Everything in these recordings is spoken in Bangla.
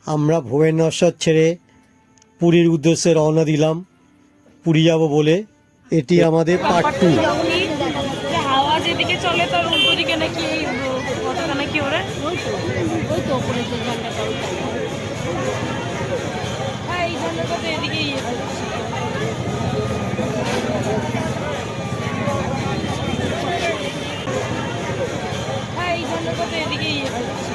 আমরা ভুবনেশ্বর ছেড়ে পুরীর উদ্দেশ্যে রওনা দিলাম। পুরী যাব বলে। এটি আমাদের পার্ট 2। হাওয়া যেদিকে চলে তার উল্টো দিকে নাকি এই পতাকা নাকি ওরা ওই তো ওপরে যে ঝান্ডাটা হ্যাঁ এই ঝান্ডাটা তো এদিকে ইয়ে করছে হ্যাঁ এই ঝান্ডাটা তো এদিকে ইয়ে করছে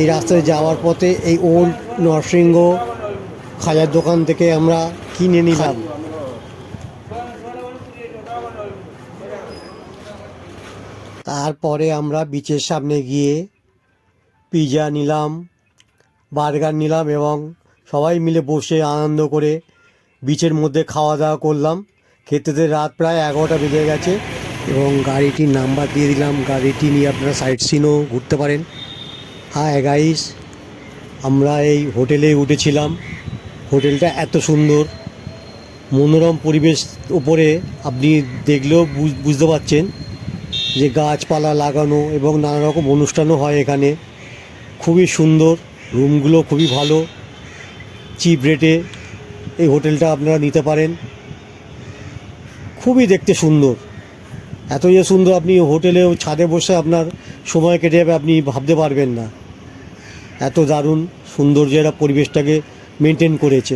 এই রাস্তায় যাওয়ার পথে এই ওল্ড নরসিংহ খাজার দোকান থেকে আমরা কিনে নিলাম। তারপরে আমরা বিচের সামনে গিয়ে পিৎজা নিলাম, বার্গার নিলাম এবং সবাই মিলে বসে আনন্দ করে বিচের মধ্যে খাওয়া দাওয়া করলাম। খেতে রাত প্রায় 11টা বেজে গেছে এবং গাড়িটির নাম্বার দিয়ে দিলাম। গাড়িটি নিয়ে আপনারা সাইট সিনও ঘুরতে পারেন। হাই গাইস, আমরা এই হোটেলে উঠেছিলাম। হোটেলটা এত সুন্দর, মনোরম পরিবেশ উপরে আপনি দেখলেও বুঝতে পারছেন যে গাছপালা লাগানো এবং নানা রকম অনুষ্ঠানও হয় এখানে। খুবই সুন্দর, রুমগুলো খুবই ভালো, চিপ রেটে এই হোটেলটা আপনারা নিতে পারেন। খুবই দেখতে সুন্দর, এত যে সুন্দর আপনি হোটেলেও ছাদে বসে আপনার সময় কেটে যাবে আপনি ভাবতে পারবেন না। এত দারুণ সৌন্দর্য এরা পরিবেশটাকে মেনটেন করেছে।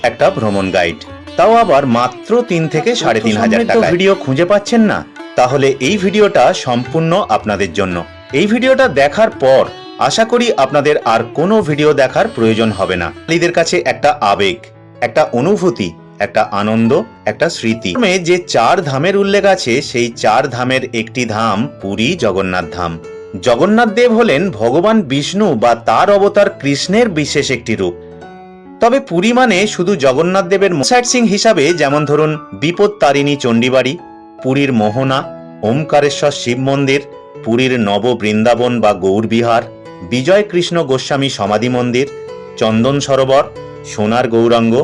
একটা ভ্রমণ গাইড, তাও আবার মাত্র 3 থেকে 3,500 টাকা। ভিডিও খুঁজে পাচ্ছেন না? তাহলে এই ভিডিওটা সম্পূর্ণ আপনাদের জন্য। এই ভিডিওটা দেখার পর আশা করি আপনাদের আর কোনো ভিডিও দেখার প্রয়োজন হবে না। আপনাদের কাছে একটা আবেগ, একটা অনুভূতি, একটা আনন্দ, একটা স্মৃতি। যে 4 ধামের উল্লেখ আছে, সেই 4 ধামের একটি ধাম পুরী জগন্নাথ ধাম। জগন্নাথ দেব হলেন ভগবান বিষ্ণু বা তার অবতার কৃষ্ণের বিশেষ একটি রূপ। তবে পুরী মানে শুধু জগন্নাথ দেবের সাইট সিং হিসাবে যেমন ধরুন বিপদ তারিণী চণ্ডীবাড়ি, পুরীর মোহনা, ওমকারেশ্বর শিব মন্দির, পুরীর নব বৃন্দাবন বা গৌরবিহার, বিজয় কৃষ্ণ গোস্বামী সমাধি মন্দির, চন্দন সরোবর, সোনার গৌরাঙ্গ,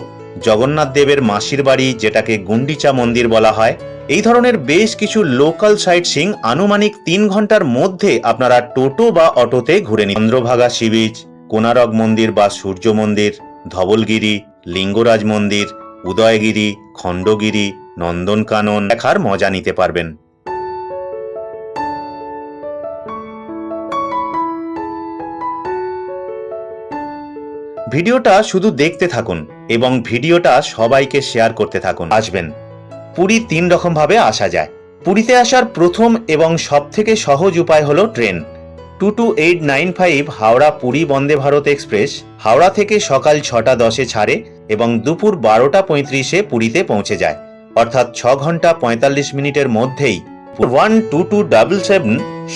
জগন্নাথ দেবের মাসির বাড়ি যেটাকে গুন্ডিচা মন্দির বলা হয়, এই ধরনের বেশ কিছু লোকাল সাইট সিং আনুমানিক 3 ঘন্টার মধ্যে আপনারা টোটো বা অটোতে ঘুরে নিন। চন্দ্রভাগা সি বিচ, কোনারক মন্দির বা সূর্য মন্দির, ধবলগিরি, লিঙ্গরাজ মন্দির, উদয়গিরি, খণ্ডগিরি, নন্দনকানন দেখার মজা নিতে পারবেন। ভিডিওটা শুধু দেখতে থাকুন এবং ভিডিওটা সবাইকে শেয়ার করতে থাকুন। আসবেন। পুরী 3 রকম ভাবে আসা যায়। পুরীতে আসার প্রথম এবং সবথেকে সহজ উপায় হলো ট্রেন। 22895 হাওড়া পুরী বন্দে ভারত এক্সপ্রেস হাওড়া থেকে সকাল 6:10 ছাড়ে এবং দুপুর 12:35 পুরীতে পৌঁছে যায়, অর্থাৎ 6 ঘন্টা 45 মিনিটের মধ্যেই। 12277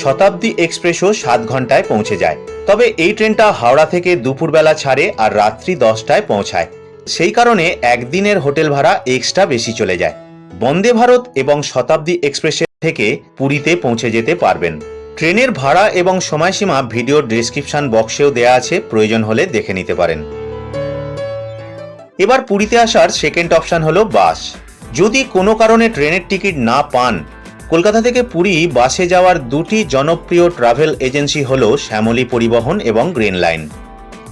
শতাব্দী এক্সপ্রেসও 7 ঘন্টায় পৌঁছে যায়। তবে এই ট্রেনটা হাওড়া থেকে দুপুরবেলা ছাড়ে আর রাত্রি 10টায় পৌঁছায়, সেই কারণে একদিনের হোটেল ভাড়া এক্সট্রা বেশি চলে যায়। বন্দে ভারত এবং শতাব্দী এক্সপ্রেসের থেকে পুরীতে পৌঁছে যেতে পারবেন। ট্রেনের ভাড়া এবং সময়সীমা ভিডিওর ডেসক্রিপশন বক্সেও দেয়া আছে, প্রয়োজন হলে দেখে নিতে পারেন। এবার পুরীতে আসার সেকেন্ড অপশন হলো বাস। যদি কোনো কারণে ট্রেনের টিকিট না পান, কলকাতা থেকে পুরী বাসে যাওয়ার 2টি জনপ্রিয় ট্রাভেল এজেন্সি হলো শ্যামলী পরিবহন এবং গ্রিন লাইন।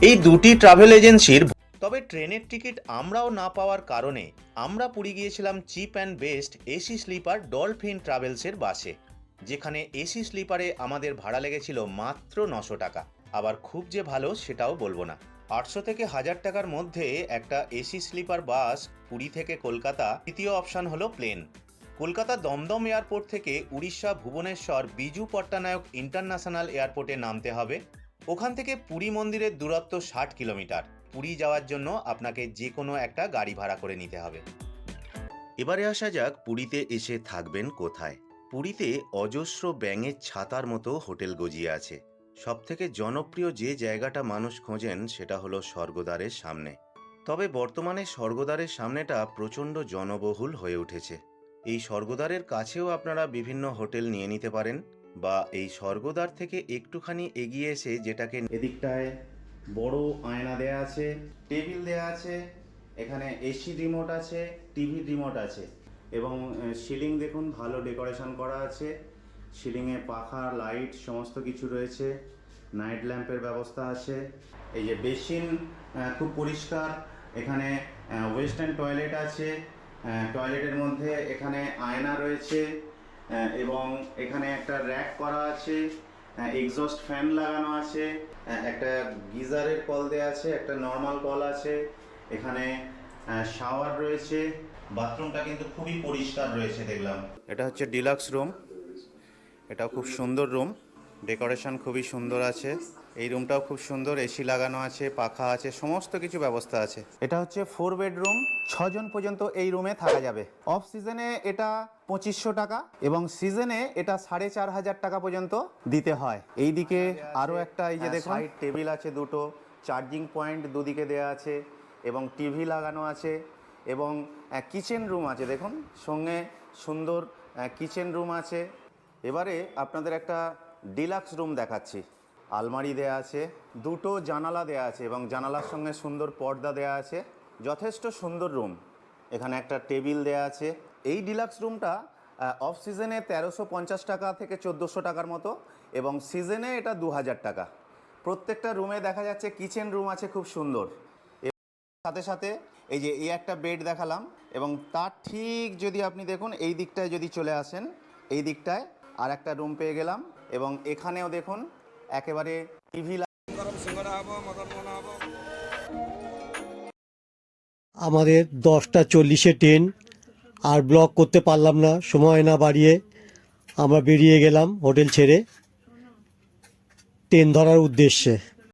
এই 2টি ট্রাভেল এজেন্সির তবে ট্রেনের টিকিট আমরাও না পাওয়ার কারণে আমরা পুরী গিয়েছিলাম cheap and best AC sleeper Dolphin ট্রাভেলসের বাসে, যেখানে এসি স্লিপারে আমাদের ভাড়া লেগেছিল মাত্র 900 টাকা। আবার খুব যে ভালো সেটাও বলবো না। 800 থেকে 1000 টাকার মধ্যে একটা এসি স্লিপার বাস পুরী থেকে কলকাতা। তৃতীয় অপশন হলো প্লেন। কলকাতা দমদম এয়ারপোর্ট থেকে উড়িষ্যা ভুবনেশ্বর বিজু পট্টনায়ক ইন্টারন্যাশনাল এয়ারপোর্টে নামতে হবে। ওখান থেকে পুরী মন্দিরের দূরত্ব 60 কিলোমিটার। পুরী যাওয়ার জন্য আপনাকে যে কোনো একটা গাড়ি ভাড়া করে নিতে হবে। এবারে আসা যাক পুরীতে এসে থাকবেন কোথায়। পুরীতে অজস্র ব্যাঙের ছাতার মতো হোটেল গজিয়ে আছে। সবথেকে জনপ্রিয় যে জায়গাটা মানুষ খোঁজেন সেটা হলো স্বর্গদ্বারের সামনে। তবে বর্তমানে স্বর্গদ্বারের সামনেটা প্রচণ্ড জনবহুল হয়ে উঠেছে। এই স্বর্গদ্বারের কাছেও আপনারা বিভিন্ন হোটেল নিয়ে নিতে পারেন, বা এই স্বর্গদ্বার থেকে একটুখানি এগিয়ে এসে যেটাকে এদিকটায় বড় আয়না দেয়া আছে, টেবিল দেয়া আছে, এখানে এসি রিমোট আছে, টিভি রিমোট আছে এবং সিলিং দেখুন ভালো ডেকোরেশন করা আছে। সিলিংয়ে পাখা, লাইট সমস্ত কিছু রয়েছে। নাইট ল্যাম্পের ব্যবস্থা আছে। এই যে বেসিন খুব পরিষ্কার। এখানে ওয়েস্টার্ন টয়লেট আছে। টয়লেটের মধ্যে এখানে আয়না রয়েছে এবং এখানে একটা র্যাক করা আছে, এক্সস্ট ফ্যান লাগানো আছে, একটা গিজারের কল দেওয়া আছে, একটা নর্মাল কল আছে। এখানে শাওয়ার রয়েছে। বাথরুমটা কিন্তু খুবই পরিষ্কার রয়েছে দেখলাম। এটা হচ্ছে ডিলাক্স রুম। এটা খুব সুন্দর রুম। ডেকোরেশন খুবই সুন্দর আছে। এই রুমটাও খুব সুন্দর, এসি লাগানো আছে, পাখা আছে, সমস্ত কিছু ব্যবস্থা আছে। এটা হচ্ছে 4 বেডরুম, 6 জন পর্যন্ত এই রুমে থাকা যাবে। অফ সিজনে এটা 2500 টাকা এবং সিজনে এটা 4500 টাকা পর্যন্ত দিতে হয়। এইদিকে আরও একটা, এই যে দেখুন সাইড টেবিল আছে দুটো, চার্জিং পয়েন্ট দুদিকে দেওয়া আছে এবং টিভি লাগানো আছে এবং কিচেন রুম আছে, দেখুন সঙ্গে সুন্দর কিচেন রুম আছে। এবারে আপনাদের একটা ডিলাক্স রুম দেখাচ্ছি। আলমারি দেয়া আছে, দুটো জানালা দেয়া আছে এবং জানালার সঙ্গে সুন্দর পর্দা দেয়া আছে। যথেষ্ট সুন্দর রুম। এখানে একটা টেবিল দেয়া আছে। এই ডিলাক্স রুমটা অফ সিজনে 1350 টাকা থেকে 1400 টাকার মতো এবং সিজনে এটা 2000 টাকা। প্রত্যেকটা রুমে দেখা যাচ্ছে কিচেন রুম আছে খুব সুন্দর। সাথে সাথে এই যে এই একটা বেড দেখালাম এবং তার ঠিক যদি আপনি দেখুন এই দিকটায় যদি চলে আসেন, এই দিকটায় আর একটা রুম পেয়ে গেলাম এবং এখানেও দেখুন একেবারে টিভি। আমাদের 10:40 ট্রেন, আর ব্লক করতে পারলাম না, সময় না বাড়িয়ে আমরা বেরিয়ে গেলাম হোটেল ছেড়ে ট্রেন ধরার উদ্দেশ্যে।